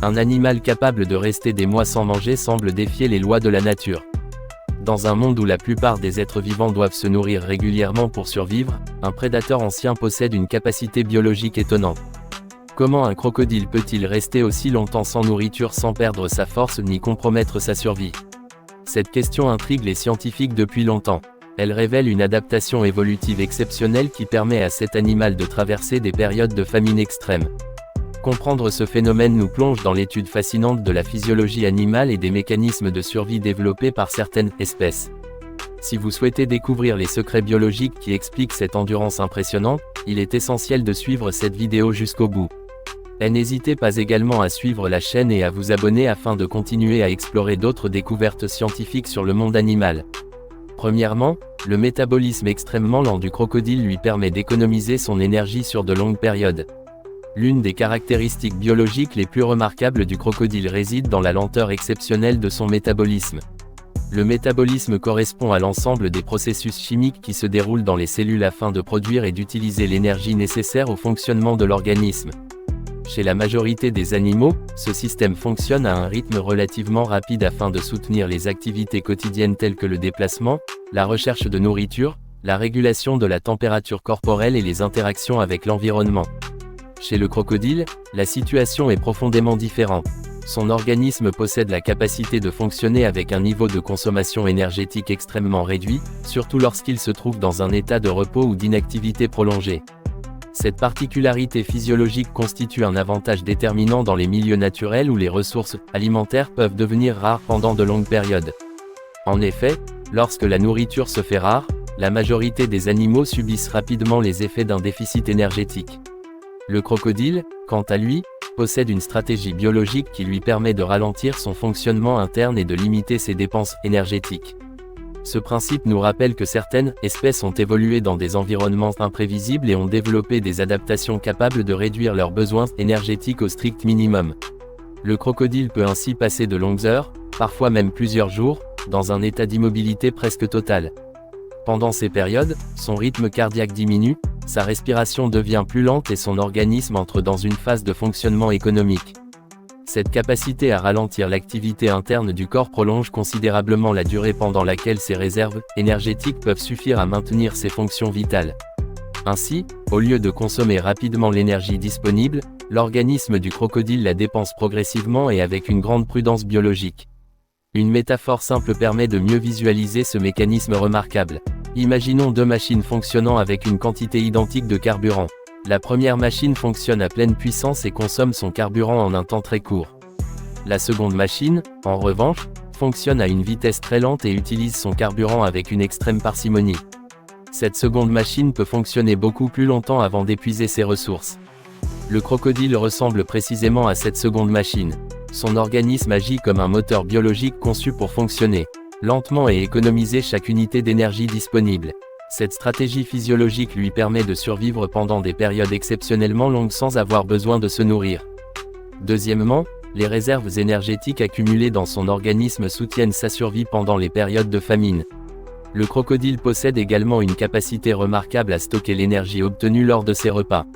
Un animal capable de rester des mois sans manger semble défier les lois de la nature. Dans un monde où la plupart des êtres vivants doivent se nourrir régulièrement pour survivre, un prédateur ancien possède une capacité biologique étonnante. Comment un crocodile peut-il rester aussi longtemps sans nourriture sans perdre sa force ni compromettre sa survie? Cette question intrigue les scientifiques depuis longtemps. Elle révèle une adaptation évolutive exceptionnelle qui permet à cet animal de traverser des périodes de famine extrême. Comprendre ce phénomène nous plonge dans l'étude fascinante de la physiologie animale et des mécanismes de survie développés par certaines espèces. Si vous souhaitez découvrir les secrets biologiques qui expliquent cette endurance impressionnante, il est essentiel de suivre cette vidéo jusqu'au bout. Et n'hésitez pas également à suivre la chaîne et à vous abonner afin de continuer à explorer d'autres découvertes scientifiques sur le monde animal. Premièrement, le métabolisme extrêmement lent du crocodile lui permet d'économiser son énergie sur de longues périodes. L'une des caractéristiques biologiques les plus remarquables du crocodile réside dans la lenteur exceptionnelle de son métabolisme. Le métabolisme correspond à l'ensemble des processus chimiques qui se déroulent dans les cellules afin de produire et d'utiliser l'énergie nécessaire au fonctionnement de l'organisme. Chez la majorité des animaux, ce système fonctionne à un rythme relativement rapide afin de soutenir les activités quotidiennes telles que le déplacement, la recherche de nourriture, la régulation de la température corporelle et les interactions avec l'environnement. Chez le crocodile, la situation est profondément différente. Son organisme possède la capacité de fonctionner avec un niveau de consommation énergétique extrêmement réduit, surtout lorsqu'il se trouve dans un état de repos ou d'inactivité prolongée. Cette particularité physiologique constitue un avantage déterminant dans les milieux naturels où les ressources alimentaires peuvent devenir rares pendant de longues périodes. En effet, lorsque la nourriture se fait rare, la majorité des animaux subissent rapidement les effets d'un déficit énergétique. Le crocodile, quant à lui, possède une stratégie biologique qui lui permet de ralentir son fonctionnement interne et de limiter ses dépenses énergétiques. Ce principe nous rappelle que certaines espèces ont évolué dans des environnements imprévisibles et ont développé des adaptations capables de réduire leurs besoins énergétiques au strict minimum. Le crocodile peut ainsi passer de longues heures, parfois même plusieurs jours, dans un état d'immobilité presque totale. Pendant ces périodes, son rythme cardiaque diminue, sa respiration devient plus lente et son organisme entre dans une phase de fonctionnement économique. Cette capacité à ralentir l'activité interne du corps prolonge considérablement la durée pendant laquelle ses réserves énergétiques peuvent suffire à maintenir ses fonctions vitales. Ainsi, au lieu de consommer rapidement l'énergie disponible, l'organisme du crocodile la dépense progressivement et avec une grande prudence biologique. Une métaphore simple permet de mieux visualiser ce mécanisme remarquable. Imaginons deux machines fonctionnant avec une quantité identique de carburant. La première machine fonctionne à pleine puissance et consomme son carburant en un temps très court. La seconde machine, en revanche, fonctionne à une vitesse très lente et utilise son carburant avec une extrême parcimonie. Cette seconde machine peut fonctionner beaucoup plus longtemps avant d'épuiser ses ressources. Le crocodile ressemble précisément à cette seconde machine. Son organisme agit comme un moteur biologique conçu pour fonctionner lentement et économiser chaque unité d'énergie disponible. Cette stratégie physiologique lui permet de survivre pendant des périodes exceptionnellement longues sans avoir besoin de se nourrir. Deuxièmement, les réserves énergétiques accumulées dans son organisme soutiennent sa survie pendant les périodes de famine. Le crocodile possède également une capacité remarquable à stocker l'énergie obtenue lors de ses repas.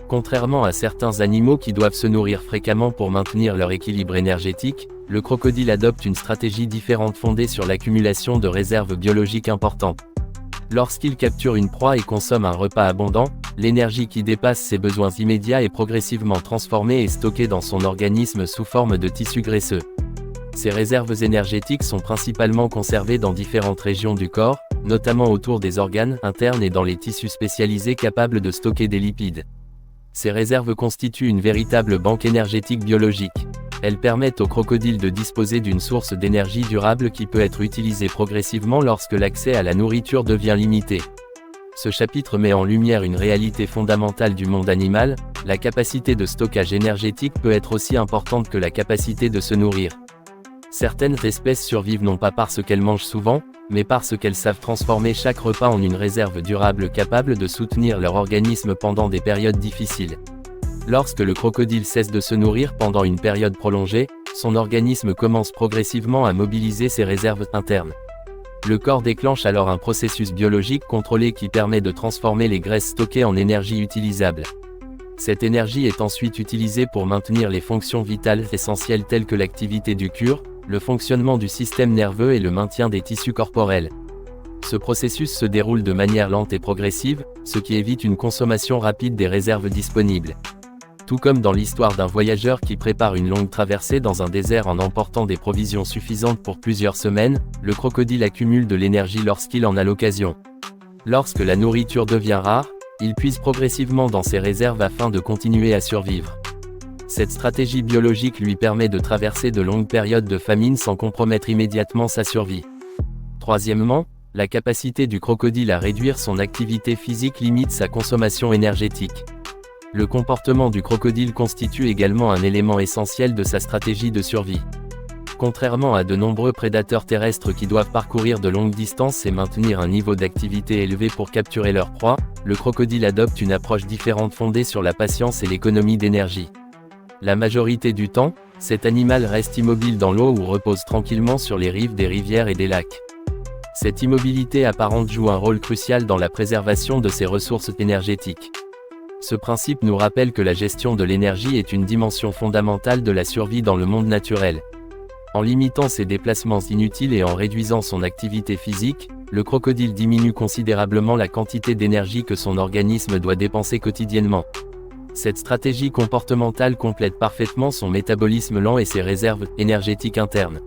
Contrairement à certains animaux qui doivent se nourrir fréquemment pour maintenir leur équilibre énergétique, le crocodile adopte une stratégie différente fondée sur l'accumulation de réserves biologiques importantes. Lorsqu'il capture une proie et consomme un repas abondant, l'énergie qui dépasse ses besoins immédiats est progressivement transformée et stockée dans son organisme sous forme de tissus graisseux. Ces réserves énergétiques sont principalement conservées dans différentes régions du corps, notamment autour des organes internes et dans les tissus spécialisés capables de stocker des lipides. Ces réserves constituent une véritable banque énergétique biologique. Elles permettent au crocodile de disposer d'une source d'énergie durable qui peut être utilisée progressivement lorsque l'accès à la nourriture devient limité. Ce chapitre met en lumière une réalité fondamentale du monde animal, la capacité de stockage énergétique peut être aussi importante que la capacité de se nourrir. Certaines espèces survivent non pas parce qu'elles mangent souvent, mais parce qu'elles savent transformer chaque repas en une réserve durable capable de soutenir leur organisme pendant des périodes difficiles. Lorsque le crocodile cesse de se nourrir pendant une période prolongée, son organisme commence progressivement à mobiliser ses réserves internes. Le corps déclenche alors un processus biologique contrôlé qui permet de transformer les graisses stockées en énergie utilisable. Cette énergie est ensuite utilisée pour maintenir les fonctions vitales essentielles telles que l'activité du cœur, le fonctionnement du système nerveux et le maintien des tissus corporels. Ce processus se déroule de manière lente et progressive, ce qui évite une consommation rapide des réserves disponibles. Tout comme dans l'histoire d'un voyageur qui prépare une longue traversée dans un désert en emportant des provisions suffisantes pour plusieurs semaines, le crocodile accumule de l'énergie lorsqu'il en a l'occasion. Lorsque la nourriture devient rare, il puise progressivement dans ses réserves afin de continuer à survivre. Cette stratégie biologique lui permet de traverser de longues périodes de famine sans compromettre immédiatement sa survie. Troisièmement, la capacité du crocodile à réduire son activité physique limite sa consommation énergétique. Le comportement du crocodile constitue également un élément essentiel de sa stratégie de survie. Contrairement à de nombreux prédateurs terrestres qui doivent parcourir de longues distances et maintenir un niveau d'activité élevé pour capturer leur proie, le crocodile adopte une approche différente fondée sur la patience et l'économie d'énergie. La majorité du temps, cet animal reste immobile dans l'eau ou repose tranquillement sur les rives des rivières et des lacs. Cette immobilité apparente joue un rôle crucial dans la préservation de ses ressources énergétiques. Ce principe nous rappelle que la gestion de l'énergie est une dimension fondamentale de la survie dans le monde naturel. En limitant ses déplacements inutiles et en réduisant son activité physique, le crocodile diminue considérablement la quantité d'énergie que son organisme doit dépenser quotidiennement. Cette stratégie comportementale complète parfaitement son métabolisme lent et ses réserves énergétiques internes.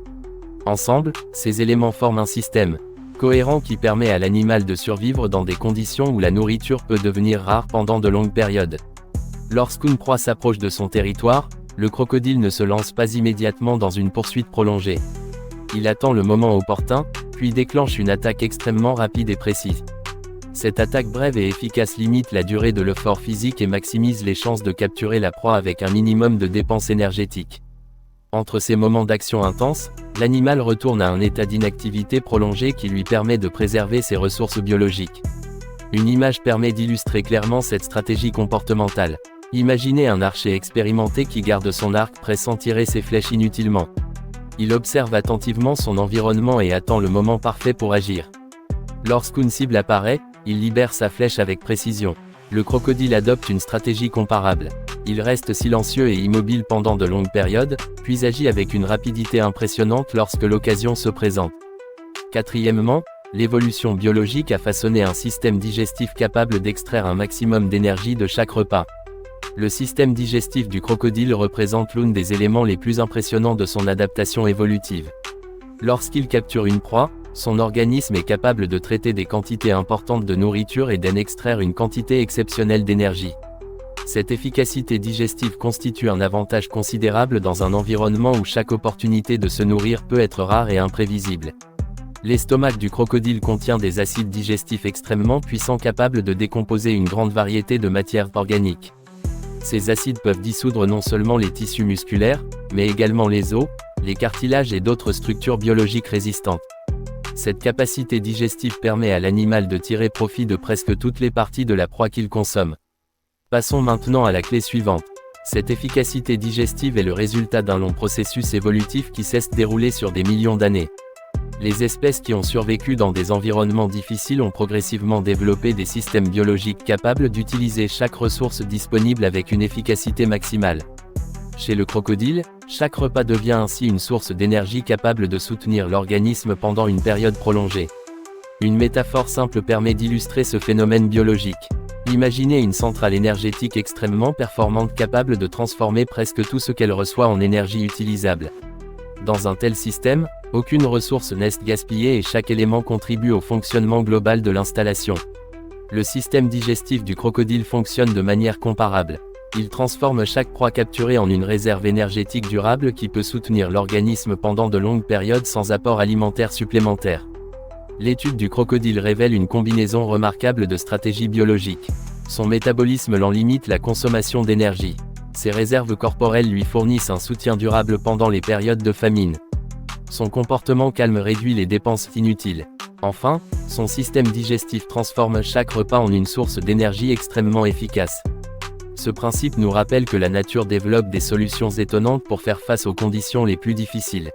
Ensemble, ces éléments forment un système cohérent qui permet à l'animal de survivre dans des conditions où la nourriture peut devenir rare pendant de longues périodes. Lorsqu'une proie s'approche de son territoire, le crocodile ne se lance pas immédiatement dans une poursuite prolongée. Il attend le moment opportun, puis déclenche une attaque extrêmement rapide et précise. Cette attaque brève et efficace limite la durée de l'effort physique et maximise les chances de capturer la proie avec un minimum de dépenses énergétiques. Entre ces moments d'action intense, l'animal retourne à un état d'inactivité prolongé qui lui permet de préserver ses ressources biologiques. Une image permet d'illustrer clairement cette stratégie comportementale. Imaginez un archer expérimenté qui garde son arc prêt sans tirer ses flèches inutilement. Il observe attentivement son environnement et attend le moment parfait pour agir. Lorsqu'une cible apparaît, il libère sa flèche avec précision. Le crocodile adopte une stratégie comparable. Il reste silencieux et immobile pendant de longues périodes, puis agit avec une rapidité impressionnante lorsque l'occasion se présente. Quatrièmement, l'évolution biologique a façonné un système digestif capable d'extraire un maximum d'énergie de chaque repas. Le système digestif du crocodile représente l'un des éléments les plus impressionnants de son adaptation évolutive. Lorsqu'il capture une proie, son organisme est capable de traiter des quantités importantes de nourriture et d'en extraire une quantité exceptionnelle d'énergie. Cette efficacité digestive constitue un avantage considérable dans un environnement où chaque opportunité de se nourrir peut être rare et imprévisible. L'estomac du crocodile contient des acides digestifs extrêmement puissants capables de décomposer une grande variété de matières organiques. Ces acides peuvent dissoudre non seulement les tissus musculaires, mais également les os, les cartilages et d'autres structures biologiques résistantes. Cette capacité digestive permet à l'animal de tirer profit de presque toutes les parties de la proie qu'il consomme. Passons maintenant à la clé suivante. Cette efficacité digestive est le résultat d'un long processus évolutif qui s'est déroulé sur des millions d'années. Les espèces qui ont survécu dans des environnements difficiles ont progressivement développé des systèmes biologiques capables d'utiliser chaque ressource disponible avec une efficacité maximale. Chez le crocodile, chaque repas devient ainsi une source d'énergie capable de soutenir l'organisme pendant une période prolongée. Une métaphore simple permet d'illustrer ce phénomène biologique. Imaginez une centrale énergétique extrêmement performante capable de transformer presque tout ce qu'elle reçoit en énergie utilisable. Dans un tel système, aucune ressource n'est gaspillée et chaque élément contribue au fonctionnement global de l'installation. Le système digestif du crocodile fonctionne de manière comparable. Il transforme chaque proie capturée en une réserve énergétique durable qui peut soutenir l'organisme pendant de longues périodes sans apport alimentaire supplémentaire. L'étude du crocodile révèle une combinaison remarquable de stratégies biologiques. Son métabolisme lent limite la consommation d'énergie. Ses réserves corporelles lui fournissent un soutien durable pendant les périodes de famine. Son comportement calme réduit les dépenses inutiles. Enfin, son système digestif transforme chaque repas en une source d'énergie extrêmement efficace. Ce principe nous rappelle que la nature développe des solutions étonnantes pour faire face aux conditions les plus difficiles.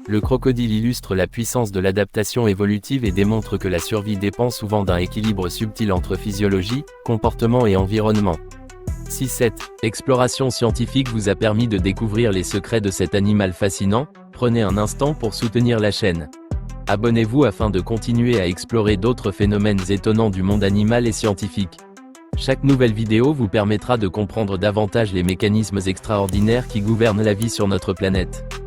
Le crocodile illustre la puissance de l'adaptation évolutive et démontre que la survie dépend souvent d'un équilibre subtil entre physiologie, comportement et environnement. Si cette exploration scientifique vous a permis de découvrir les secrets de cet animal fascinant, prenez un instant pour soutenir la chaîne. Abonnez-vous afin de continuer à explorer d'autres phénomènes étonnants du monde animal et scientifique. Chaque nouvelle vidéo vous permettra de comprendre davantage les mécanismes extraordinaires qui gouvernent la vie sur notre planète.